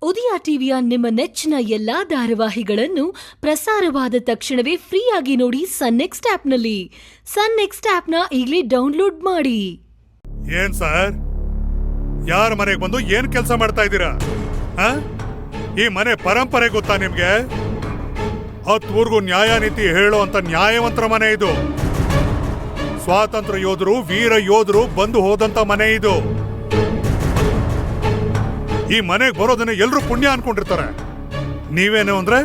ಉದಯ ಟಿವಿಯ ನಿಮ್ಮ ನೆಚ್ಚಿನ ಎಲ್ಲಾ ಧಾರಾವಾಹಿಗಳನ್ನು ಪ್ರಸಾರವಾದ ತಕ್ಷಣವೇ ಫ್ರೀಯಾಗಿ ನೋಡಿ ಸನ್ ನೆಕ್ಸ್ಟ್ ಆಪ್ನಲ್ಲಿ. ಸನ್ ನೆಕ್ಸ್ಟ್ ಆಪ್ನ ಈಗಲೇ ಡೌನ್ಲೋಡ್ ಮಾಡಿ. ಏನ್ ಸರ್, ಯಾರ ಮನೆಗೆ ಬಂದು ಏನ್ ಕೆಲಸ ಮಾಡ್ತಾ ಇದ್ದೀರಾ? ಈ ಮನೆ ಪರಂಪರೆ ಗೊತ್ತಾ ನಿಮ್ಗೆ? 10 ಊರಿಗೂ ನ್ಯಾಯ ನೀತಿ ಹೇಳೋ ಅಂತ ನ್ಯಾಯವಂತರ ಮನೆ ಇದು. ಸ್ವಾತಂತ್ರ್ಯ ಯೋಧರು, ವೀರ ಯೋಧರು ಬಂದು ಹೋದಂತ ಮನೆ ಇದು. ಈ ಮನೆಗೆ ಬರೋದನ್ನ ಎಲ್ರು ಪುಣ್ಯ ಅನ್ಕೊಂಡಿರ್ತಾರೆ. ನೀವೇನು ಅಂದ್ರೆ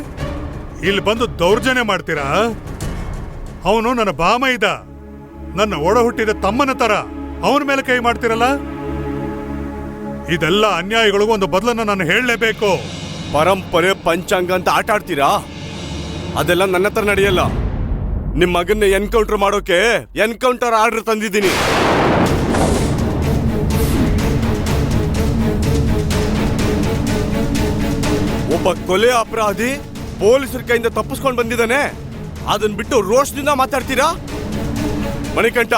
ಇಲ್ಲಿ ಬಂದು ದೌರ್ಜನ್ಯ ಮಾಡ್ತೀರಾ? ಅವನು ನನ್ನ ಬಾಮ ಇದ್ದ, ನನ್ನ ಒಡ ಹುಟ್ಟಿದ ತಮ್ಮನ ತರ ಅವನ ಮೇಲೆ ಕೈ ಮಾಡ್ತಿರಲ್ಲ. ಇದೆಲ್ಲ ಅನ್ಯಾಯಗಳಿಗೂ ಒಂದು ಬದಲನ್ನ ನಾನು ಹೇಳಲೇಬೇಕು. ಪರಂಪರೆ ಪಂಚಾಂಗ ಅಂತ ಆಟ ಆಡ್ತೀರಾ? ಅದೆಲ್ಲ ನನ್ನ ಹತ್ರ ನಡೆಯಲ್ಲ. ನಿಮ್ ಮಗನ್ನ ಎನ್ಕೌಂಟರ್ ಮಾಡೋಕೆ ಎನ್ಕೌಂಟರ್ ಆರ್ಡರ್ ತಂದಿದ್ದೀನಿ. ಒಬ್ಬ ಕೊಲೆ ಅಪರಾಧಿ ಪೊಲೀಸರ ಕೈಯಿಂದ ತಪ್ಪಿಸ್ಕೊಂಡು ಬಂದಿದ್ದಾನೆ. ಅದನ್ನ ಬಿಟ್ಟು ರೋಷದಿಂದ ಮಾತಾಡ್ತೀರಾ? ಮಣಿಕಂಠ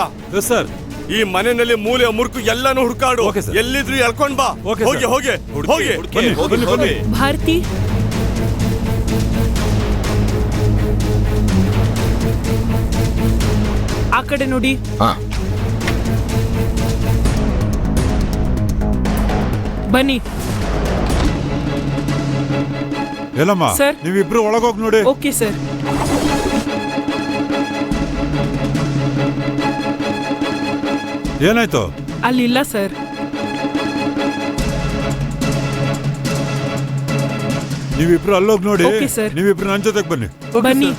ಸರ್, ಈ ಮನೆಯಲ್ಲಿ ಮೂಲೆ ಮುರುಕು ಎಲ್ಲಾನು ಹುಡುಕಾಡು. ಎಲ್ಲಿದ್ರು ಎಳ್ಕೊಂಡ್ ಬಾ. ಹೋಗಿ ಹೋಗಿ ಹೋಗಿ. ಭಾರತಿ, ಆ ಕಡೆ ನೋಡಿ. ಬನ್ನಿ. ಎಲ್ಲಮ್ಮ ಸರ್, ನೀವಿಬ್ರು ಒಳಗೋಗಿ ನೋಡಿ. Okay sir. ಏನಾಯ್ತು? ಅಲ್ಲಿಲ್ಲ ಸರ್. ನೀವಿಬ್ರು ಅಲ್ಲೋಗಿ ನೋಡಿ. Okay sir. ನೀವಿಬ್ರು ನನ್ನ ಜೊತೆಗೆ ಬನ್ನಿ. ಬನ್ನಿ.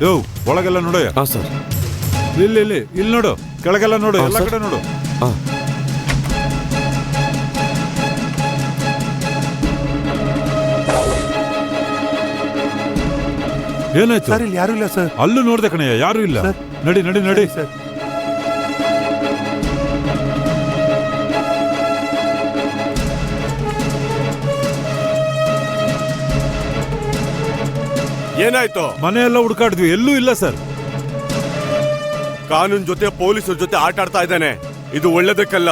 ಯೋ, ಒಳಗೆಲ್ಲ ನೋಡು. ಹಾ ಸರ್. ಇಲ್ಲಿ ನೋಡು, ಕೆಳಗೆಲ್ಲ ನೋಡು, ಎಲ್ಲ ಕಡೆ ನೋಡು. ಏನಾಯ್ತು? ಸರ್, ಇಲ್ಲಿ ಯಾರು ಇಲ್ಲ ಸರ್. ಅಲ್ಲೂ ನೋಡ್ದೆ ಕಣಯ್ಯ, ಯಾರು ಇಲ್ಲ. ನಡಿ ನಡಿ ನಡಿ ಸರ್. ಏನಾಯ್ತು? ಮನೆಯೆಲ್ಲ ಹುಡುಕಾಡಿದ್ವಿ, ಎಲ್ಲೂ ಇಲ್ಲ ಸರ್. ಕಾನೂನ್ ಜೊತೆ ಪೊಲೀಸರ ಜೊತೆ ಆಟ ಆಡ್ತಾ ಇದ್ದಾನೆ. ಇದು ಒಳ್ಳೇದಕ್ಕಲ್ಲ.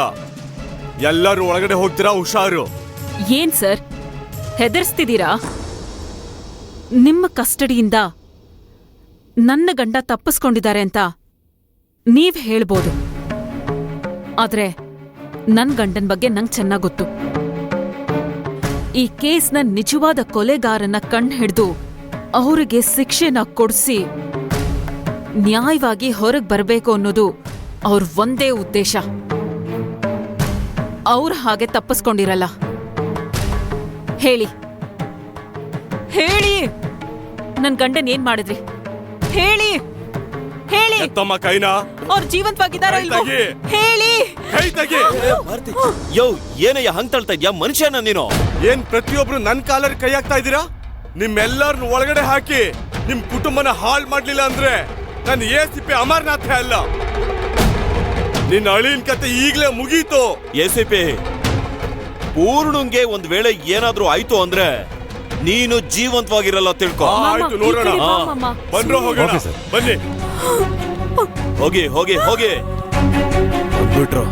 ಎಲ್ಲರೂ ಒಳಗಡೆ ಹೋಗ್ತೀರಾ, ಹುಷಾರು. ಏನ್ ಸರ್, ಹೆದರ್ಸ್ತಿದ್ದೀರಾ? ನಿಮ್ಮ ಕಸ್ಟಡಿಯಿಂದ ನನ್ನ ಗಂಡ ತಪ್ಪಿಸ್ಕೊಂಡಿದ್ದಾರೆ ಅಂತ ನೀವ್ ಹೇಳ್ಬೋದು, ಆದ್ರೆ ನನ್ ಗಂಡನ್ ಬಗ್ಗೆ ನಂಗ್ ಚೆನ್ನಾಗ್ ಗೊತ್ತು. ಈ ಕೇಸ್ನ ನಿಜವಾದ ಕೊಲೆಗಾರನ ಕಣ್ ಹಿಡ್ದು ಅವರಿಗೆ ಶಿಕ್ಷೆನ ಕೊಡ್ಸಿ ನ್ಯಾಯವಾಗಿ ಹೊರಗ್ ಬರ್ಬೇಕು ಅನ್ನೋದು ಅವ್ರ ಒಂದೇ ಉದ್ದೇಶ. ಅವ್ರ ಹಾಗೆ ತಪ್ಪಿಸ್ಕೊಂಡಿರಲ್ಲ. ಹೇಳಿ ಹೇಳಿ, ನನ್ ಗಂಡನ್ ಏನ್ ಮಾಡಿದ್ರಿ? ಹೇಳಿ ಹೇಳಿ. ತಮ್ಮ ಕೈನಾ? ಅವ್ರ ಜೀವಂತವಾಗಿದ್ದಾರೋ ಇಲ್ವೋ ಹೇಳಿ. ಕೈ ತೆಗಿ. ಯೋ, ಏನಯ್ಯ ಹಂಗ್ ತಳ್ತಾ ಇದ್ಯಾ? ಮನುಷ್ಯನ ನೀನು? ಏನ್ ಪ್ರತಿಯೊಬ್ರು ನನ್ ಕಾಲರ್ ಕೈ ಹಾಕ್ತಾ ಇದ್ದೀರಾ? ನಿಮ್ಮೆಲ್ಲರನ್ನು ಒಳಗಡೆ ಹಾಕಿ ನಿಮ್ ಕುಟುಂಬನ ಹಾಳ್ ಮಾಡ್ಲಿಲ್ಲ ಅಂದ್ರೆ ನನ್ನ ACP ಅಮರ್ನಾಥ್ ಅಲ್ಲ. ನಿನ್ನ ಅಳಿನ ಕತೆ ಈಗ್ಲೇ ಮುಗೀತು. ACP ಪೂರ್ಣಂಗೆ ಒಂದ್ ವೇಳೆ ಏನಾದ್ರೂ ಆಯ್ತು ಅಂದ್ರೆ ನೀನು ಜೀವಂತವಾಗಿರಲ್ಲ, ತಿಳ್ಕೊ. ಆಯ್ತು, ನೋಡೋಣ. ಬಂದ್ರು ಹೋಗೋಣ. ಬನ್ನಿ. ಹೋಗಿ ಹೋಗಿ ಹೋಗಿ. ಬಿಟ್ರು.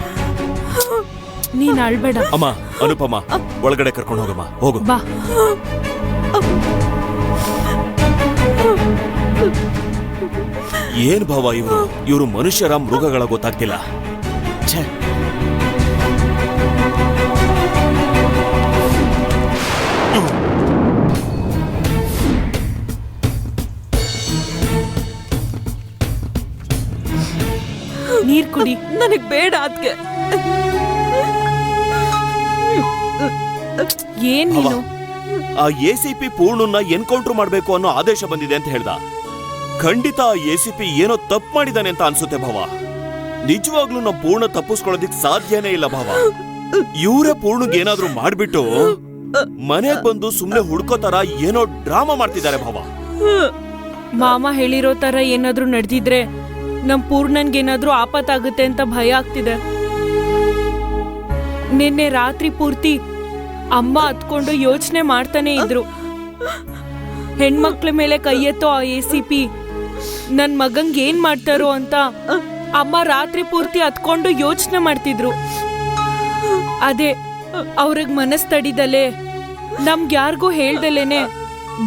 ನೀನ್ ಅಳ್ಬೇಡ. ಅಮ್ಮ, ಅನುಪಮ, ಒಳಗಡೆ ಕರ್ಕೊಂಡು ಹೋಗಮ್ಮ. ಹೋಗು. ಬಾ. ಏನ್ ಭಾವ ಇವರು ಮನುಷ್ಯರ ಮೃಗಗಳ ಗೊತ್ತಾಗ್ತಿಲ್ಲ. ನೀರ್ ಕುಡಿ. ನನಗ್ ಬೇಡ ಅದ್ಕೆ. ಏನ್ ನೀನು? ಆ ACP ಪೂರ್ಣನ್ನ ಎನ್ಕೌಂಟರ್ ಮಾಡ್ಬೇಕು ಅನ್ನೋ ಆದೇಶ ಬಂದಿದೆ ಅಂತ ಹೇಳ್ದ. ಖಂಡಿತ ಆ ACP ಏನೋ ತಪ್ಪು ಮಾಡಿದಾನೆ ಅಂತ ಅನ್ಸುತ್ತೆ ಭಾವ. ನಿಜವಾಗ್ಲೂ ನಾವು ಪೂರ್ಣ ತಪ್ಪಿಸ್ಕೊಳ್ಳೋದಿಕ್ ಸಾಧ್ಯನೇ ಇಲ್ಲ ಭಾವ. ಇವರೇ ಪೂರ್ಣಗ್ ಏನಾದ್ರೂ ಮಾಡ್ಬಿಟ್ಟು ಮನೆಗ್ ಬಂದು ಸುಮ್ನೆ ಹುಡ್ಕೋತರ ಏನೋ ಡ್ರಾಮಾ ಮಾಡ್ತಿದ್ದಾರೆ ಭಾವ. ಮಾಮ ಹೇಳಿರೋ ತರ ಏನಾದ್ರೂ ನಡೆದಿದ್ರೆ ನಮ್ ಪೂರ್ಣನ್ಗೇನಾದ್ರೂ ಆಪತ್ತಾಗುತ್ತೆ ಅಂತ ಭಯ ಆಗ್ತಿದೆ. ನಿನ್ನೆ ರಾತ್ರಿ ಪೂರ್ತಿ ಅಮ್ಮ ಹತ್ಕೊಂಡು ಯೋಚನೆ ಮಾಡ್ತಾನೆ ಇದ್ರು. ಹೆಣ್ಮಕ್ಳ ಮೇಲೆ ಕೈ ಎತ್ತೋ ಆ ACP ನನ್ ಮಗಂಗ್ ಏನ್ ಮಾಡ್ತಾರೋ ಅಂತ ಅಮ್ಮ ರಾತ್ರಿ ಪೂರ್ತಿ ಹತ್ಕೊಂಡು ಯೋಚನೆ ಮಾಡ್ತಿದ್ರು. ಅದೇ ಅವ್ರಿಗ್ ಮನಸ್ ತಡಿದಲೆ ನಮ್ಗ್ಯಾರ್ಗೂ ಹೇಳ್ದಲೇನೆ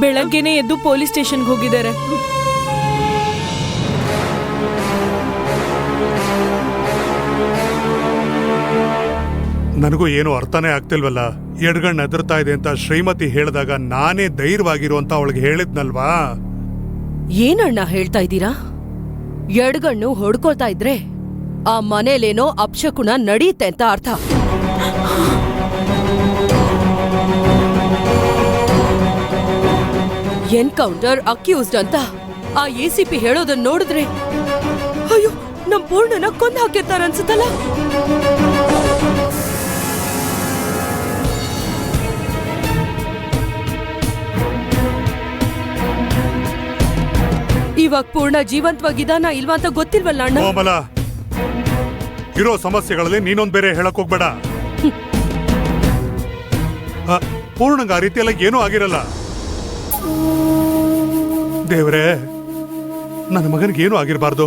ಬೆಳಗ್ಗೆನೆ ಎದ್ದು ಪೊಲೀಸ್ ಸ್ಟೇಷನ್ಗೆ ಹೋಗಿದ್ದಾರೆ. ನನಗೂ ಏನು ಅರ್ಥನೇ ಆಗ್ತಿಲ್ವಲ್ಲ. ಎಡ್ಗಣ್ಣು ಎದುರ್ತಾ ಇದೆ ಅಂತ ಶ್ರೀಮತಿ ಹೇಳಿದಾಗ ನಾನೇ ಧೈರ್ಯವಾಗಿರು ಅಂತ ಅವಳಿಗೆ ಹೇಳಿದ್ನಲ್ವಾ. ಏನಣ್ಣ ಹೇಳ್ತಾ ಇದ್ದೀರಾ? ಎಡಗಣ್ಣು ಹೊಡ್ಕೊಳ್ತಾ ಇದ್ರೆ ಆ ಮನೇಲೇನೋ ಅಪಶಕುನ ನಡೆಯುತ್ತೆ ಅಂತ ಅರ್ಥ. ಎನ್ಕೌಂಟರ್ ಅಕ್ಯೂಸ್ಡ್ ಅಂತ ಆ ACP ಹೇಳೋದನ್ನ ನೋಡಿದ್ರೆ ಅಯ್ಯೋ ನಮ್ ಪೂರ್ಣನ ಕೊಂದು ಹಾಕಿರ್ತಾರ ಅನ್ಸುತ್ತಲ್ಲ. ಇವಾಗ ಪೂರ್ಣ ಜೀವಂತವಾಗಿದಾನ ಇಲ್ವಾ ಅಂತ ಗೊತ್ತಿಲ್ವಲ್ಲ ಅಣ್ಣ. ಕೋಮಲ, ಇರೋ ಸಮಸ್ಯೆಗಳಲ್ಲಿ ನೀನೊಂದ್ ಬೇರೆ ಹೇಳಕ್ ಹೋಗ್ಬೇಡ. ಪೂರ್ಣಂಗ ಆ ರೀತಿಯೆಲ್ಲ ಏನೂ ಆಗಿರಲ್ಲ. ದೇವ್ರೇ, ನನ್ನ ಮಗನಿಗೆ ಏನೂ ಆಗಿರಬಾರ್ದು.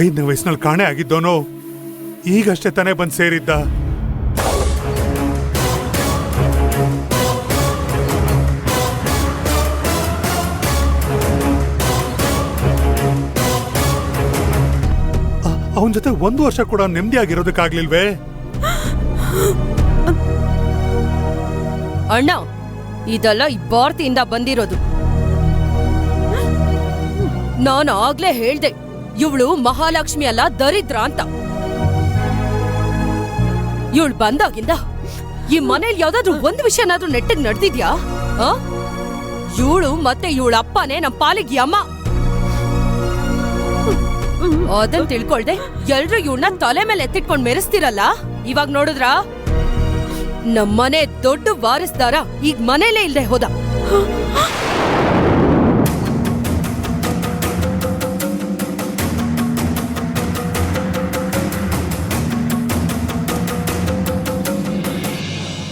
5ನೇ ವಯಸ್ಸಿನಲ್ಲಿ ಕಾಣೆ ಆಗಿದ್ದೋನು ಈಗಷ್ಟೇ ತಾನೇ ಬಂದು ಸೇರಿದ್ದ. ಅವನ ಜೊತೆ 1 ವರ್ಷ ಕೂಡ ನೆಮ್ಮದಿಯಾಗಿರೋದಕ್ಕಾಗ್ಲಿಲ್ವೇ? ಅಣ್ಣ, ಇದೆಲ್ಲ ಈ ಭಾರತಿಯಿಂದ ಬಂದಿರೋದು. ನಾನು ಆಗ್ಲೇ ಹೇಳ್ದೆ ಇವಳು ಮಹಾಲಕ್ಷ್ಮಿ ಅಲ್ಲ ದರಿದ್ರ ಅಂತ. ಇವಳು ಬಂದಾಗಿಂದ ಈ ಮನೇಲಿ ಯಾವ್ದಾದ್ರು ಒಂದು ವಿಷಯನಾದ್ರೂ ನೆಟ್ಟಿಗೆ ನಡೆದಿದ್ಯಾ? ಇವಳು ಮತ್ತೆ ಇವಳ ಅಪ್ಪನೇ ನಮ್ ಪಾಲಿಗೆ ಅಮ್ಮ. ಅದನ್ ತಿಳ್ಕೊಳ್ದೆ ಎಲ್ರು ಇವಳನ್ನ ತಲೆ ಮೇಲೆ ಎತ್ತಿಟ್ಕೊಂಡ್ ಮೆರೆಸ್ತಿರಲ್ಲ. ಇವಾಗ ನೋಡಿದ್ರ ನಮ್ಮನೆ ದೊಡ್ಡ ವಾರಿಸ್ದಾರ ಈಗ ಮನೇಲೇ ಇಲ್ದೆ ಹೋದ.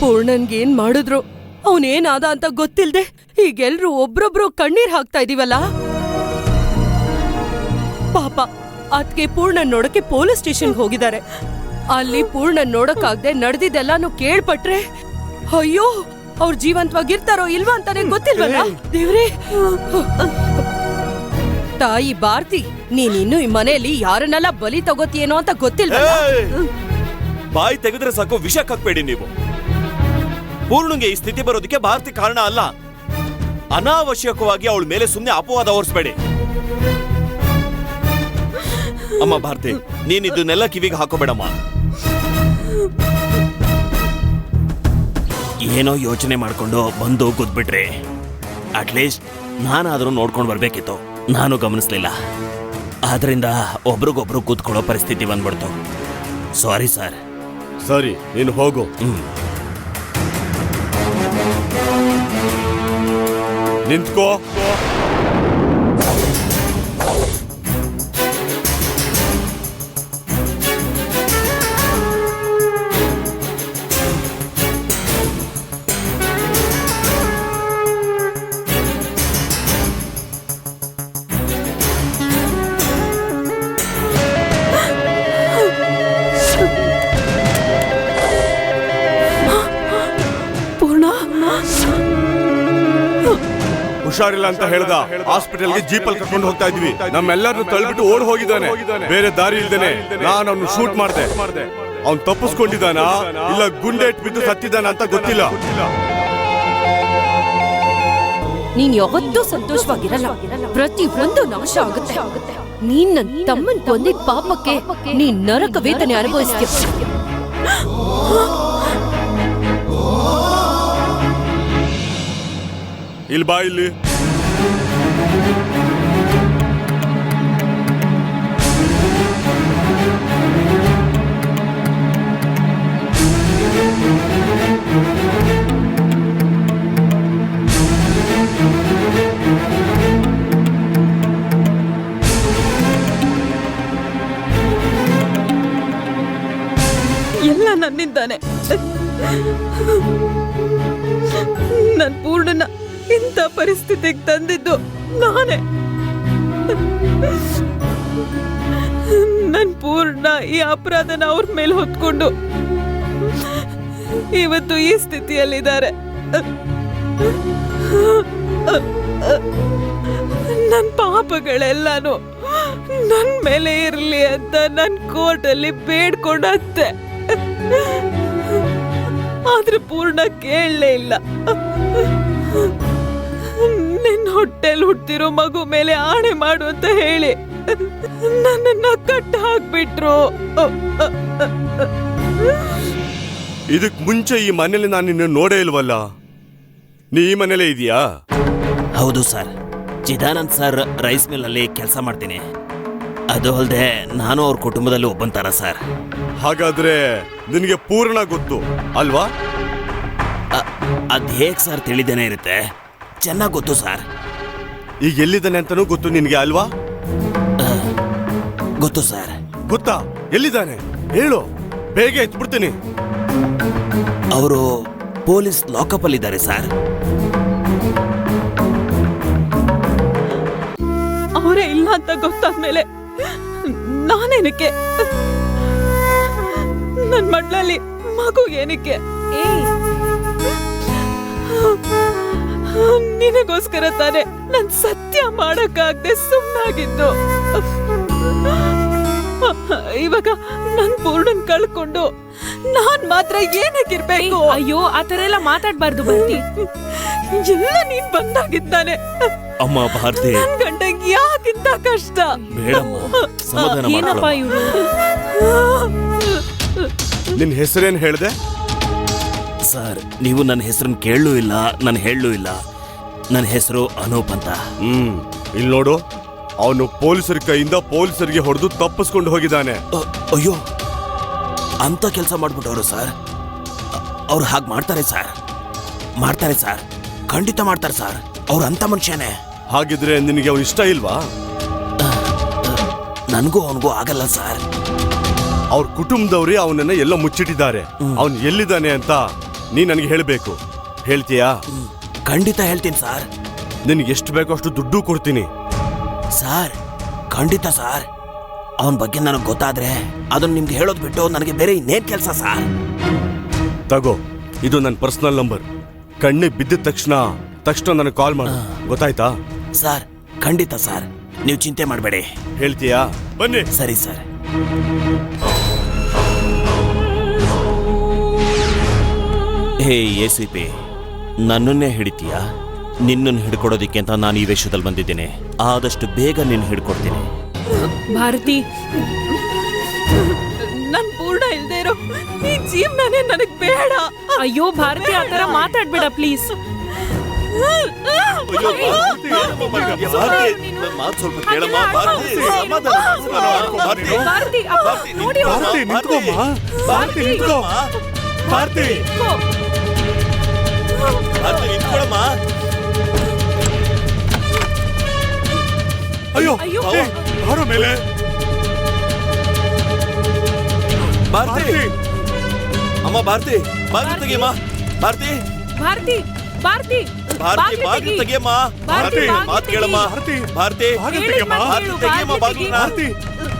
ಪೂರ್ಣನ್ಗೇನ್ ಮಾಡಿದ್ರು ಅವನೇನಾದ ಅಂತ ಗೊತ್ತಿಲ್ದೆ ಈಗೆಲ್ರು ಒಬ್ರೊಬ್ರು ಕಣ್ಣೀರ್ ಹಾಕ್ತಾ ಇದೀವಲ್ಲ. ಪಾಪ ಅದ್ಕೆ ಪೂರ್ಣನ್ ನೋಡಕ್ಕೆ ಪೊಲೀಸ್ ಸ್ಟೇಷನ್ಗೆ ಹೋಗಿದ್ದಾರೆ. ಅಲ್ಲಿ ಪೂರ್ಣನ್ ನೋಡಕ್ಕಾಗ್ದೆ ನಡೆದಿದ್ದೆಲ್ಲಾನು ಕೇಳ್ಪಟ್ರೆ ಅಯ್ಯೋ ಅವ್ರ ಜೀವಂತವಾಗಿರ್ತಾರೋ ಇಲ್ವಾ ಅಂತಾನೆ ಗೊತ್ತಿಲ್ವಲ್ಲ. ದೇವ್ರೇ, ತಾಯಿ ಭಾರತಿ, ನೀನಿನ್ನು ಈ ಮನೆಯಲ್ಲಿ ಯಾರನ್ನೆಲ್ಲ ಬಲಿ ತಗೋತಿಯೇನೋ ಅಂತ ಗೊತ್ತಿಲ್ವಲ್ಲ. ಬಾಯಿ ತೆಗೆದ್ರೆ ಸಾಕು, ವಿಷ ಕಕ್ಬೇಡಿ ನೀವು. ಪೂರ್ಣಂಗೆ ಈ ಸ್ಥಿತಿ ಬರೋದಕ್ಕೆ ಭಾರತಿ ಕಾರಣ ಅಲ್ಲ. ಅನಾವಶ್ಯಕವಾಗಿ ಅವಳ ಮೇಲೆ ಸುಮ್ಮನೆ ಅಪವಾದ ಹೊರಿಸ್ಬೇಡಿ. ಅಮ್ಮ ಭಾರತಿ, ನೀನ್ ಇದನ್ನೆಲ್ಲ ಕಿವಿಗೆ ಹಾಕೋಬೇಡಮ್ಮ. ಏನೋ ಯೋಚನೆ ಮಾಡ್ಕೊಂಡು ಬಂದು ಕೂತ್ಬಿಟ್ರಿ. ಅಟ್ಲೀಸ್ಟ್ ನಾನಾದ್ರೂ ನೋಡ್ಕೊಂಡು ಬರ್ಬೇಕಿತ್ತು. ನಾನು ಗಮನಿಸ್ಲಿಲ್ಲ. ಆದ್ರಿಂದ ಒಬ್ರಿಗೊಬ್ರು ಕೂತ್ಕೊಳ್ಳೋ ಪರಿಸ್ಥಿತಿ ಬಂದ್ಬಿಡ್ತು. Sorry sir. ಸರಿ, ನೀನು ಹೋಗು. ನಿಂತ್ಕೋ. ಹುಷಾರಿಲ್ಲ ಅಂತ ಹೇಳ್ದ. ಹಾಸ್ಪಿಟಲ್ಗೆ ಜೀಪಲ್ಲಿ ಕರ್ಕೊಂಡು ಹೋಗ್ತಾ ಇದ್ವಿ. ನಮ್ಮೆಲ್ಲರನ್ನು ತಳ್ಳಿಬಿಟ್ಟು ಓಡ್ ಹೋಗಿದ್ದಾನೆ. ಬೇರೆ ದಾರಿ ಇಲ್ದೇನೆ ನಾನು ಅವನು ಶೂಟ್ ಮಾಡ್ದೆ. ಅವ್ನು ತಪ್ಪಿಸ್ಕೊಂಡಿದ್ದಾನ ಇಲ್ಲ ಗುಂಡೇಟ್ ಬಿದ್ದು ಸತ್ತಿದ್ದಾನ ಅಂತ ಗೊತ್ತಿಲ್ಲ. ನೀನ್ ಯಾವತ್ತೂ ಸಂತೋಷವಾಗಿರಲ್ಲ. ಪ್ರತಿ ಒಂದು ನಾಶ ಆಗುತ್ತೆ. ನೀನ್ ನನ್ ತಮ್ಮನ್ ಕೊಂದಿದ್ ಪಾಪಕ್ಕೆ ನೀನ್ ನರಕ ವೇದನೆ ಅನುಭವಿಸ್ತೀಯ. ಇಲ್ಲಿ ಬಾ. ಇಲ್ಲಿ ಎಲ್ಲ ನನ್ನಿಂದಾನೆ. ನನ್ ಪೂರ್ಣನ ಇಂಥ ಪರಿಸ್ಥಿತಿಗೆ ತಂದಿದ್ದು ನಾನೇ. ನನ್ ಪೂರ್ಣ ಈ ಅಪರಾಧನ ಅವ್ರ ಮೇಲೆ ಹೊತ್ಕೊಂಡು ಇವತ್ತು ಈ ಸ್ಥಿತಿಯಲ್ಲಿದ್ದಾರೆ. ನನ್ ಪಾಪಗಳೆಲ್ಲಾನು ನನ್ ಮೇಲೆ ಇರ್ಲಿ ಅಂತ ನನ್ ಕೋರ್ಟಲ್ಲಿ ಬೇಡ್ಕೊಂಡತ್ತೆ. ಆದ್ರೆ ಪೂರ್ಣ ಕೇಳಲೇ ಇಲ್ಲ. ನಿನ್ನ ಹೊಟ್ಟೆಲ್ ಹುಟ್ಟಿರೋ ಮಗು ಮೇಲೆ ಆಣೆ ಮಾಡು ಅಂತ ಹೇಳಿ ನನ್ನನ್ನ ಕಟ್ಟ ಹಾಕ್ಬಿಟ್ರು. ಇದಕ್ ಮುಂಚೆ ಈ ಮನೇಲಿ ನಾನು ನಿನ್ನ ನೋಡೇ ಇಲ್ವಲ್ಲ. ನೀ ಈ ಮನೇಲೇ ಇದೀಯಾ? ಹೌದು sir, Chidanand sir rice mill ಅಲ್ಲಿ ಕೆಲಸ ಮಾಡ್ತೀನಿ. ಅದು ಅಲ್ಲದೆ ನಾನು ಅವ್ರ ಕುಟುಂಬದಲ್ಲಿ ಒಬ್ಬಂತಾರ ಸರ್. ಹಾಗಾದ್ರೆ ನಿನಗೆ ಪೂರ್ಣ ಗೊತ್ತು ಅಲ್ವಾ? ಅದ್ ಹೇಗ್ ಸರ್ ತಿಳಿದೇನೆ ಇರುತ್ತೆ? ಚೆನ್ನಾಗ್ ಗೊತ್ತು ಸರ್. ಈಗ ಎಲ್ಲಿದ್ದಾನೆ ಅಂತಾನೂ ಗೊತ್ತು ನಿನ್ಗೆ ಅಲ್ವಾ? ಗೊತ್ತು ಸರ್. ಗೊತ್ತಾ? ಎಲ್ಲಿದ್ದಾನೆ ಹೇಳು, ಬೇಗ ಎತ್ಬಿಡ್ತೀನಿ. ಅವರು ಪೊಲೀಸ್ ಲಾಕಪ್ ಅಲ್ಲಿ ಇದ್ದಾರೆ ಸರ್. ಅವರೇ ಇಲ್ಲ ಅಂತ ಗೊತ್ತಾದ್ಮೇಲೆ ನಾನೇನಕ್ಕೆ? ನನ್ ಮಡ್ಲಲ್ಲಿ ಮಗು ಏನಕ್ಕೆ? ನಿನಗೋಸ್ಕರ ತಾನೆ ನನ್ ಸತ್ಯ ಮಾಡಕ್ಕಾಗ್ದೆ ಸುಮ್ಮನಾಗಿದ್ದು. ಇವಾಗ ನನ್ ಪೂರ್ಣನ್ ಕಳ್ಕೊಂಡು ನಾನ್ ಮಾತ್ರ ಏನಕ್ಕಿರ್ಬೇಕು? ಅಯ್ಯೋ ಆತರ ಎಲ್ಲ ಮಾತಾಡ್ಬಾರ್ದು ಬರ್ತಿ. ಎಲ್ಲ ನೀನ್ ಬಂದಾಗಿದ್ದಾನೆ. ಅಮ್ಮ ಭಾರತಿ, ನನ್ ಗಂಡಂಗ್ ಯಾಕಿಂತ ಕಷ್ಟ? ಬೇಡಮ್ಮ, ಸಮಾಧಾನ ಏನಪ್ಪ ಮಾಡ್ಕೊಳ್ಳ. ಇವ್ರು? ನಿನ್ ಹೆಸರೇನ್ ಹೇಳ್ದೆ? ಸರ್, ನೀವು ನನ್ನ ಹೆಸರನ್ನ ಕೇಳಲೂ ಇಲ್ಲ, ನಾನು ಹೇಳಲೂ ಇಲ್ಲ. ನನ್ನ ಹೆಸರು ಅನೂಪ್ ಅಂತ. ಇಲ್ಲಿ ನೋಡು, ಅವನು ಪೊಲೀಸರ ಕೈಯಿಂದ ಪೊಲೀಸರಿಗೆ ಹೊಡೆದು ತಪ್ಪಿಸ್ಕೊಂಡು ಹೋಗಿದ್ದಾನೆ. ಅಯ್ಯೋ, ಅಂತ ಕೆಲಸ ಮಾಡ್ಬಿಟ್ಟವ್ರು ಸರ್. ಅವ್ರು ಹಾಗೆ ಮಾಡ್ತಾರೆ ಸರ್, ಮಾಡ್ತಾರೆ ಸರ್, ಖಂಡಿತ ಮಾಡ್ತಾರೆ ಸರ್. ಅವ್ರು ಅಂತ ಮನುಷ್ಯನೇ. ಹಾಗಿದ್ರೆ ನಿನಗೆ ಅವ್ನು ಇಷ್ಟ ಇಲ್ವಾ? ನನಗೂ ಅವನಿಗೂ ಆಗಲ್ಲ ಸರ್. ಅವ್ರ ಕುಟುಂಬದವ್ರೆ ಅವನನ್ನ ಎಲ್ಲ ಮುಚ್ಚಿಟ್ಟಿದ್ದಾರೆ. ಅವನ್ ಎಲ್ಲಿದ್ದಾನೆ ಅಂತ ನೀ ನನಗೆ ಹೇಳ್ಬೇಕು. ಹೇಳ್ತೀಯಾ? ಖಂಡಿತ ಹೇಳ್ತೀನಿ ಸರ್. ನಿನಗೆ ಎಷ್ಟು ಬೇಕೋ ಅಷ್ಟು ದುಡ್ಡು ಕೊಡ್ತೀನಿ. ಸರ್, ಖಂಡಿತ ಸರ್. ಅವನ ಬಗ್ಗೆ ನನಗೆ ಗೊತ್ತಾದ್ರೆ ಅದನ್ನ ನಿಮ್ಗೆ ಹೇಳೋದು ಬಿಟ್ಟು ನನಗೆ ಬೇರೆ ಇನ್ನೇನ್ ಕೆಲಸ ಸರ್? ತಗೋ, ಇದು ನನ್ನ ಪರ್ಸನಲ್ ನಂಬರ್. ಕಣ್ಣಿಗೆ ಬಿದ್ದ ತಕ್ಷಣ ನನಗೆ ಕಾಲ್ ಮಾಡು, ಗೊತ್ತಾಯ್ತಾ? ಸರ್, ಖಂಡಿತ ಸರ್. ನೀವು ಚಿಂತೆ ಮಾಡಬೇಡಿ. ಹೇಳ್ತೀಯಾ? ಬನ್ನಿ. ಸರಿ ಸರ್. ಹೇ ACP, ನನ್ನನ್ನೇ ಹಿಡಿತೀಯಾ? ನಿನ್ನನ್ನು ಹಿಡ್ಕೊಡೋದಿಕ್ಕೆ ಅಂತ ನಾನು ಈ ವೇಷದಲ್ಲಿ ಬಂದಿದ್ದೀನಿ. ಆದಷ್ಟು ಬೇಗ ನಿನ್ನ ಹಿಡ್ಕೊಡ್ತೀನಿ. ಭಾರತಿ, ನನ್ ಪೂರ್ಣ ಇಲ್ದೇ ಇರೋ ಈ ಜೀವನನೇ ನನಗ್ ಬೇಡ. ಅಯ್ಯೋ ಭಾರತಿ, ಆತರ ಮಾತಾಡ್ಬೇಡ ಪ್ಲೀಸ್. ಮಾತು ಸ್ವಲ್ಪ ಕೇಳಮ್ಮ ಭಾರತಿ. ಭಾರತಿ, ಅಪ್ಪ, ನೋಡಿ ಅವ್ರು. ಭಾರತಿ ನಿಂತ್ಕೊಮ್ಮ. ಭಾರತಿ ನಿಂತ್ಕೋ. ಭಾರತಿ ನಿಂತ್ಕೊಳಮ್ಮ. ಅಯ್ಯೋ, ಅಯ್ಯೋ. ಏ, ಬಾರೋ ಮೇಲೆ. ಭಾರತಿ, ಅಮ್ಮ ಭಾರತಿ, ಬಾಗಿಲು ತೆಗಿಯಮ್ಮ. ಭಾರತಿ, ಭಾರತಿ, ಭಾರತಿ, ಭಾರತಿ, ಬಾಗಿಲು ತೆಗಿಯಮ್ಮ. ಭಾರತಿ, ಮಾತು ಕೇಳಮ್ಮ. ಭಾರತಿ, ಭಾರತಿ, ಬಾಗಿಲು ತೆಗಿಯಮ್ಮ. ಭಾರತಿ, ತೆಗಿಯಮ್ಮ ಬಾಗಿಲನ್ನ. ಭಾರತಿ,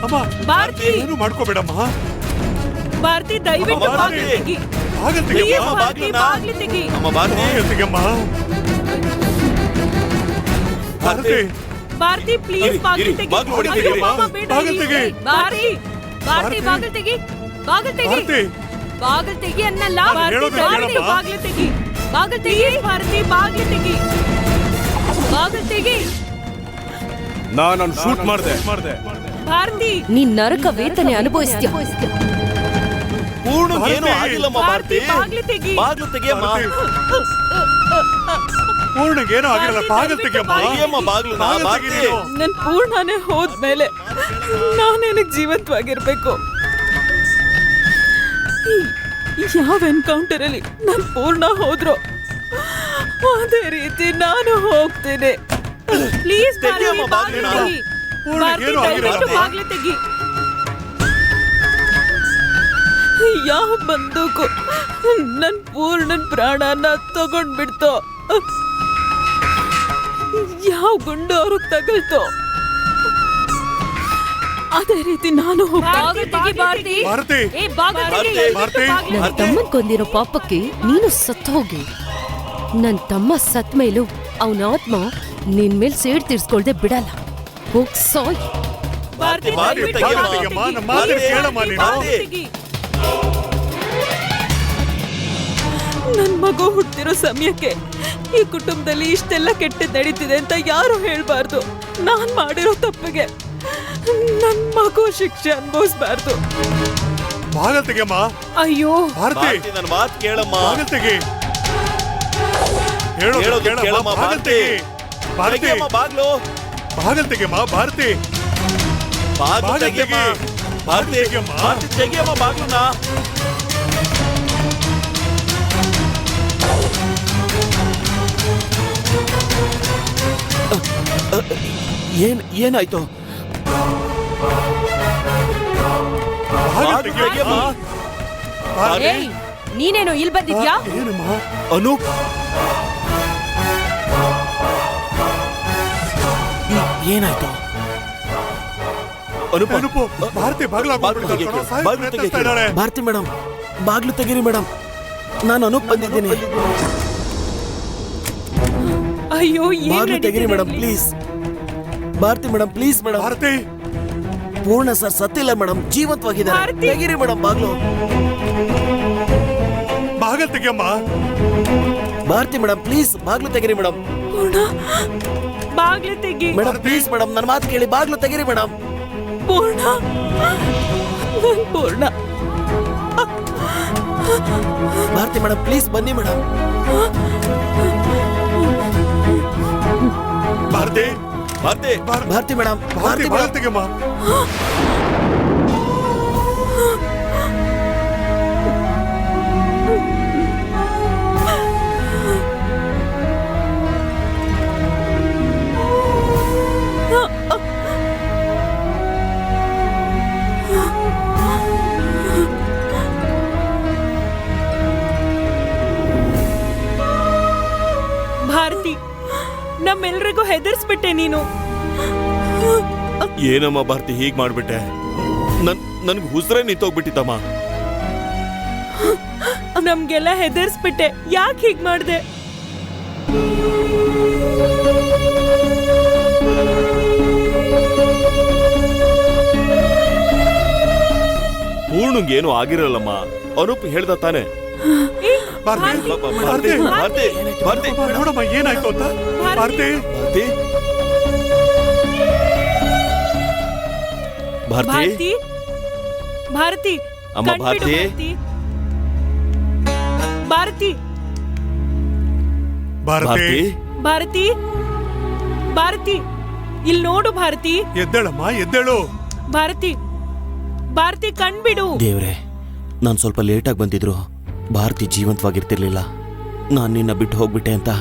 ಅಮ್ಮ, ಭಾರತಿ, ಏನು ಮಾಡ್ಕೋಬೇಡಮ್ಮ. ಭಾರತಿ, ದಯವಿಟ್ಟು ಅಮ್ಮ, ಬಾಗಿಲು ತೆಗಿ. ಬಾಗಿಲು ಪ್ಲೀಸ್ ತೆಗಿಯಮ್ಮ. ಭಾರತಿ, ಬಾಗಿಲು ತೆಗಿ. ಅಮ್ಮ ಭಾರತಿ, ಬಾಗಿಲು ತೆಗಿಯಮ್ಮ. ಭಾರತಿ, ಭಾರತಿ, ಪ್ಲೀಸ್ ಇರಿ, ಬಾಗಿಲು ಇರಿ, ತೆಗಿ. ಬಾಗಿಲು ಹೊಡಿತೀರಿ. ಅಯ್ಯೋ, ಮಾಮ, ಬೇಡ, ಬಾಗಿಲು ತೆಗಿ. ಭಾರತಿ, ಭಾರತಿ, ಭಾರತಿ. ಬಾಗಿಲು ತೆಗಿ. ಬಾಗಿಲು ತೆಗಿ. ಭಾರತಿ, ಬಾಗಿಲು ತೆಗಿ ಅನ್ನಲ್ಲ. ಭಾರತಿ, ಹೇಳೋದು ಭಾರತಿ, ಕೇಳಮ್ಮ. ಬಾಗಿಲು ತೆಗಿ. ಬಾಗಿಲು ತೆಗಿ. ಭಾರತಿ, ಬಾಗಿಲು ತೆಗಿ. ಬಾಗಿಲು ತೆಗಿ. ನಾನು ಶೂಟ್ ಮಾಡಿದೆ. ಭಾರತಿ, ನೀನ್ ನರಕ ವೇತನೆ ಅನುಭವಿಸ್ತೀಯ. ಪೂರ್ಣ ಏನು ಆಗಿಲ್ಲಮ್ಮ. ಭಾರತಿ, ಬಾಗಿಲು ತೆಗಿ. ಬಾಗಿಲು ತೆಗಿಯಮ್ಮ. ಭಾರತಿ. ಪೂರ್ಣಗೇನೂ ಆಗಿರಲ್ಲ. ಬಾಗಿಲು ತೆಗಿಯಮ್ಮ. ತೆಗಿಯಮ್ಮ ಬಾಗಿಲನ್ನ. ಬಾಗಿಲು ಭಾರತಿ, ತೆಗಿ ನೀನು. ನನ್ ಪೂರ್ಣನೇ ಹೋದ್ಮೇಲೆ ನಾನೇನಕ್ ಜೀವಂತವಾಗಿರ್ಬೇಕು? ಯಾವ ಎನ್ಕೌಂಟರ್ ಅಲ್ಲಿ ನನ್ ಪೂರ್ಣ ಹೋದ್ರು ಅದೇ ರೀತಿ ನಾನು ಹೋಗ್ತೇನೆ. ಪ್ಲೀಸ್ ಭಾರತಿ, ತೆಗಿಯಮ್ಮ ಬಾಗಿಲು ಬಾಗಿಲನ್ನ. ತೆಗಿ. ಭಾರತಿ, ಪೂರ್ಣಗೇನೂ ದಯವಿಟ್ಟು ಆಗಿರಲ್ಲ. ಬಾಗಿಲು ತೆಗಿ. ಯಾವ ಬಂದೂಕು ನನ್ ಪೂರ್ಣನ್ ಪ್ರಾಣನ ತಗೊಂಡ್ಬಿಡ್ತೋ? ಯಾವ ಗುಂಡು ಅವ್ರಿಗೆ ತಗಲ್ತೋ ಅದೇ ರೀತಿ ನಾನು ಬಾಗಿಲು ತೆಗಿ ಭಾರತಿ. ಭಾರತಿ ಏ ಬಾಗಿಲು ತೆಗಿ. ಭಾರತಿ ನನ್ನ ತಮ್ಮನ್ ಕೊಂದಿರೋ ಪಾಪಕ್ಕೆ ನೀನು ಸತ್ತು ಹೋಗಿ ನನ್ ತಮ್ಮ ಸತ್ ಮೇಲೂ ಅವನ ಆತ್ಮ ನಿನ್ ಮೇಲ್ ಸೇಡ್ ತೀರ್ಸ್ಕೊಳ್ದೆ ಬಿಡಲ್ಲ. ಹೋಗ್ ಸಾಯ್. ಭಾರತಿ, ಭಾರತಿ, ತೆಗಿಯಮ್ಮ, ನಮ್ಮ ಮಾತನ್ನ ಕೇಳಮ್ಮ ನೀನು. ನನ್ ಮಗು ಹುಟ್ಟಿರೋ ಸಮಯಕ್ಕೆ ಈ ಕುಟುಂಬದಲ್ಲಿ ಇಷ್ಟೆಲ್ಲ ಕೆಟ್ಟದ್ ನಡೀತಿದೆ ಅಂತ ಯಾರು ಹೇಳ್ಬಾರ್ದು. ನಾನ್ ಮಾಡಿರೋ ತಪ್ಪಿಗೆ ನನ್ ಮಗು ಶಿಕ್ಷೆ ಅನುಭವಿಸ್ಬಾರ್ದು. ಬಾಗಲ್ ತೆಗಿಯಮ್ಮ. ಅಯ್ಯೋ ಭಾರತಿ ಭಾರತಿ, ನನ್ನ ಮಾತು ಕೇಳಮ್ಮ. ಬಾಗಲ್ ತೆಗಿ. ಹೇಳೋದು ಹೇಳೋದು ಕೇಳಮ್ಮ. ಕೇಳಮ್ಮ, ಬಾಗಲ್ ಭಾರತಿ. ತೆಗಿ. ಭಾರತಿ ತೆಗಿಯಮ್ಮ ಬಾಗ್ಲು. ಬಾಗಲ್ ತೆಗಿಯಮ್ಮ. ಭಾರತಿ ಬಾಗ್ಲು ಬಾಗ್ಲು ತೆಗಿಯಮ್ಮ. ತೆಗಿ. ಭಾರತಿ, ತೆಗಿಯಮ್ಮ. ಭಾರತಿ, ತೆಗಿಯಮ್ಮ ಬಾಗ್ಲುನ. ಏನಾಯ್ತು? ಬಾಗಲ್ ಬಾಗ್ಲು ತೆಗಿಯಮ್ಮ. ತೆಗಿಯಮ್ಮ. ಭಾರತಿ. ಏಯ್ ನೀನೇನು ಇಲ್ ಬಂದಿದ್ಯಾ? ಏನಮ್ಮ? ಅನೂಪ್, ಏನಾಯ್ತು? ಅನೂಪ್, ಅನುಪು, ಭಾರತಿ ಬಾಗ್ಲು ಬಾಗ್ಲು ತೆಗೀರಿ, ಬಾಗ್ಲು ತೆಗೀರಿ. ಭಾರತಿ ಮೇಡಮ್, ಬಾಗ್ಲು ತೆಗೀರಿ ಮೇಡಮ್. ನಾನು ಅನೂಪ್ ಬಂದಿದ್ದೀನಿ. ಅಯ್ಯೋ ಏನ್ ಬಾಗ್ಲು ತೆಗೀರಿ ನಡೀತಿದೆ ಮೇಡಮ್, ಇಲ್ಲಿ? Please. Bharati madam, please madam. Bharati Purna sir ಸತ್ತಿಲ್ಲ ಮೇಡಮ್, ಜೀವಂತವಾಗಿದ್ದಾರೆ. ಭಾರತಿ. ತೆಗೀರಿ ಮೇಡಮ್ ಬಾಗ್ಲು. ಬಾಗಲ್ ತೆಗಿಯಮ್ಮ. ಭಾರತಿ ಮೇಡಮ್ ಪ್ಲೀಸ್ ಬಾಗ್ಲು ತೆಗೀರಿ ಮೇಡಮ್. ಪೂರ್ಣ ಬಾಗ್ಲು ತೆಗಿ. ಮೇಡಮ್ ಪ್ಲೀಸ್ ಮೇಡಮ್ ನನ್ನ ಮಾತು ಕೇಳಿ ಬಾಗ್ಲು ತೆಗೀರಿ ಮೇಡಮ್. ಪೂರ್ಣ ನನ್ ಪೂರ್ಣ. ಭಾರತಿ ಮೇಡಮ್ ಪ್ಲೀಸ್ ಬನ್ನಿ ಮೇಡಮ್. ಭಾರತಿ ಭಾರತಿ ಭಾರತಿ ಮೇಡಮ್ ಭಾರತಿ ಬಾಗಲ್ ತೆಗಿಯಮ್ಮ. ಭಾರತಿ ನಮ್ಮೆಲ್ರಿಗೂ ಹೆದರ್ಸ್ಬಿಟ್ಟೆ ನೀನು. ಏನಮ್ಮ ಭಾರತಿ ಹೀಗ್ ಮಾಡ್ಬಿಟ್ಟೆ? ನನ್ಗೆ ಹುಸ್ರೇ ನಿಂತೋಗ್ಬಿಟ್ಟಿತ್ತಮ್ಮ. ನಮ್ಗೆಲ್ಲ ಹೆದರ್ಸ್ಬಿಟ್ಟೆ. ಯಾಕೆ ಹೀಗ್ ಮಾಡ್ದೆ? ಪೂರ್ಣಂಗೇನು ಆಗಿರಲ್ಲಮ್ಮ. ಅನೂಪ್ ಹೇಳ್ದ ತಾನೆ. ಭಾರತಿ ಭಾರತಿ ಭಾರತಿ ಭಾರತಿ ನೋಡಮ್ಮ ಏನಾಯ್ತು ಅಂತ. ಭಾರತಿ ಭಾರತಿ ಭಾರತಿ ಭಾರತಿ ಭಾರತಿ ಅಮ್ಮ, ಕಣ್ಬಿಡು ಭಾರತಿ. ಭಾರತಿ ಭಾರತಿ ಭಾರತಿ ಭಾರತಿ ಇಲ್ಲಿ ನೋಡು ಭಾರತಿ. ಎದ್ದೇಳಮ್ಮ ಎದ್ದೇಳು. ಭಾರತಿ ಭಾರತಿ ಕಣ್ಬಿಡು. ದೇವ್ರೆ, ನಾನು ಸ್ವಲ್ಪ ಲೇಟಾಗಿ ಬಂದಿದ್ರು ಭಾರತಿ ಜೀವಂತವಾಗಿರ್ತಿರ್ಲಿಲ್ಲ. ನಾನು ನಿನ್ನ ಬಿಟ್ಟು ಹೋಗ್ಬಿಟ್ಟೆ ಅಂತ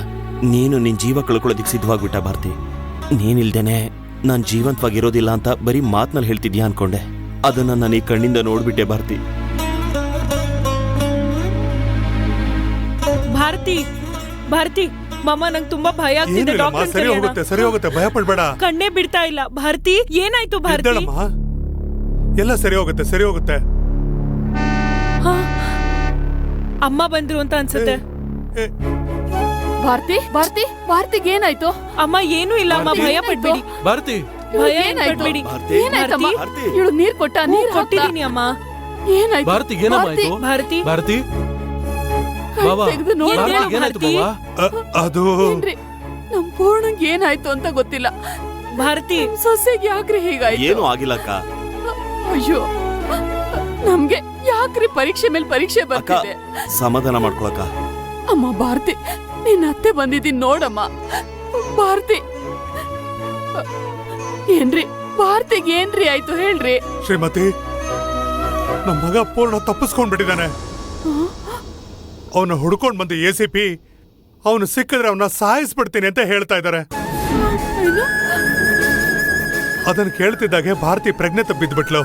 ನೀನು ನಿನ್ ಜೀವ ಕಳ್ಕೊಳ್ಳೋದಿಕ್ ಸಿದ್ಧವಾಗ್ಬಿಟ್ಟ ಭಾರತಿ. ನೀನಿಲ್ದೇನೆ ನಾನು ಜೀವಂತವಾಗಿರೋದಿಲ್ಲ ಅಂತ ಬರೀ ಮಾತ್ನಲ್ಲಿ ಹೇಳ್ತಿದ್ಯಾ ಅನ್ಕೊಂಡೆ. ಅದನ್ನ ನಾನು ಈ ಕಣ್ಣಿಂದ ನೋಡ್ಬಿಟ್ಟೆ ಭಾರತಿ. ಭಾರತಿ ಭಾರತಿ ಮಾಮ ನಂಗೆ ತುಂಬಾ ಭಯ ಆಗ್ತಿದೆ. ಏನಿಲ್ಲಮ್ಮ, ಡಾಕ್ಟರ್ ಸರಿ ಹೋಗುತ್ತೆ ಸರಿ ಹೋಗುತ್ತೆ, ಭಯ ಪಡ್ಬೇಡ. ಕಣ್ಣೇ ಬಿಡ್ತಾ ಇಲ್ಲ. ಭಾರತಿ ಏನಾಯ್ತು ಭಾರತಿ? ಎದ್ದೇಳಮ್ಮ, ಎಲ್ಲ ಸರಿ ಹೋಗುತ್ತೆ ಸರಿ ಹೋಗುತ್ತೆ. ಹಾ? ಅಮ್ಮ ಬಂದ್ರು ಅಂತ ಅನ್ಸುತ್ತೆ. ಏ, ಭಾರತಿ ಭಾರತಿ ಭಾರತಿಗೆ ಏನಾಯ್ತು? ಅಮ್ಮ ಏನೂ ಇಲ್ಲ ಅಮ್ಮ, ಭಯ ಪಡ್ಬೇಡಿ. ಭಾರತಿ ಭಯ ಏನಾಯ್ತು? ಪಡ್ಬೇಡಿ. ಭಾರತಿ ಏನಾಯ್ತಮ್ಮ? ಭಾರತಿ ಇವಳು ನೀರ್ ಕೊಟ್ಟ ಹ್ಞೂ, ನೀರ್ ಹಾಕ್ತಾ? ಕೊಟ್ಟಿದೀನಿ ಅಮ್ಮ. ಏನಾಯ್ತು? ಭಾರತಿಗೆ ಏನಮ್ಮ ಭಾರತಿ, ಆಯ್ತು? ಭಾರತಿ ಭಾರತಿ ಕಣ್ ಬಾಬಾ ತೆಗ್ದು ನೋಡು. ಏನ್ ಹೇಳು ಭಾರತಿಗೆ ಏನಾಯ್ತು ಭಾರತಿ? ಬಾಬಾ? ಅದು ಏನ್ರಿ ನಮ್ ಪೂರ್ಣಂಗ್ ಏನಾಯ್ತು ಅಂತ ಗೊತ್ತಿಲ್ಲ. ಭಾರತಿ ಸೊಸೆಗೆ ಯಾಕ್ರಿ ಹೀಗಾಯ್ತು? ಏನು ಆಗಿಲ್ಲಕ್ಕ. ಅಯ್ಯೋ ನಮ್ಗೆ ಯಾಕ್ರಿ ಪರೀಕ್ಷೆ ಮೇಲೆ ಪರೀಕ್ಷೆ ಅಕ್ಕ ಬರ್ತಿದೆ? ಸಮಾಧಾನ ಮಾಡ್ಕೊಳಕ್ಕ. ಅಮ್ಮ ಭಾರತಿ ನಿನ್ನ ಅತ್ತೆ ಬಂದಿದ್ದೀನಿ ನೋಡಮ್ಮ. ಭಾರತಿ ಏನ್ರಿ ಭಾರತಿಗೆ ಏನ್ರಿ ಆಯ್ತು ಹೇಳ್ರಿ? ಶ್ರೀಮತಿ, ನಮ್ಮ ಮಗ ಪೂರ್ಣ ತಪ್ಪಿಸ್ಕೊಂಡ್ಬಿಟ್ಟಿದ್ದಾನೆ. ಅವನು ಹುಡ್ಕೊಂಡ್ ಬಂದು ACP ಅವನು ಸಿಕ್ಕಿದ್ರೆ ಅವನ್ನ ಸಾಯಿಸ್ಬಿಡ್ತೀನಿ ಅಂತ ಹೇಳ್ತಾ ಇದ್ದಾರೆ. ಏನು? ಅದನ್ನ ಕೇಳ್ತಿದ್ದಾಗೆ ಭಾರತಿ ಪ್ರಜ್ಞೆ ತಪ್ಪಿದ್ಬಿಟ್ಲು.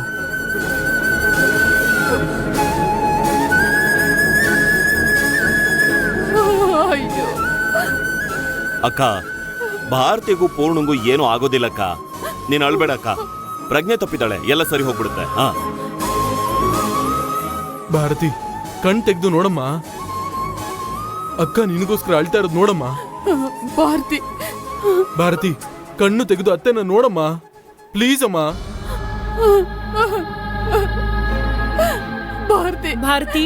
ಅಯ್ಯೋ ಅಕ್ಕ ಭಾರತಿಗೂ ಪೂರ್ಣಂಗೂ ಏನೂ ಆಗೋದಿಲ್ಲಕ್ಕ. ನೀನ್ ಅಳ್ಬೇಡಕ್ಕ. ಪ್ರಜ್ಞೆ ತಪ್ಪಿದ್ದಾಳೆ, ಎಲ್ಲ ಸರಿ ಹೋಗ್ಬಿಡುತ್ತೆ. ಹಾ ಭಾರತಿ, ಕಣ್ ತೆಗ್ದು ನೋಡಮ್ಮ. ಅಕ್ಕ ನಿನಗೋಸ್ಕರ ಅಳ್ತಾ ಇರೋದು ನೋಡಮ್ಮ. ಭಾರತಿ, ಭಾರತಿ, ಕಣ್ಣು ತೆಗೆದು ಅತ್ತೆನ ನೋಡಮ್ಮ, ಪ್ಲೀಸ್ ಅಮ್ಮ. ಭಾರತಿ, ಭಾರತಿ,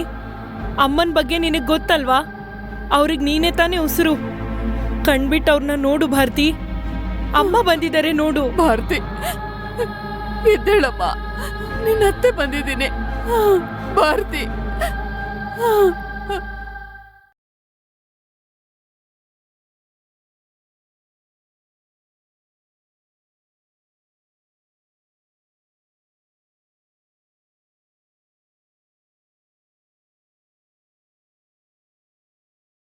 ಅಮ್ಮನ ಬಗ್ಗೆ ನಿನಗ್ ಗೊತ್ತಲ್ವಾ? ಅವ್ರಿಗೆ ನೀನೇ ತಾನೇ ಉಸಿರು. ಕಣ್ಬಿಟ್ಟು ಅವ್ರನ್ನ ನೋಡು ಭಾರತಿ. ಅಮ್ಮ ಬಂದಿದ್ದಾರೆ ನೋಡು. ಭಾರತಿ, ಇದ್ದೇಳಮ್ಮ, ನಿನ್ನ ಅತ್ತೆ ಬಂದಿದ್ದೀನಿ. ಭಾರತಿ,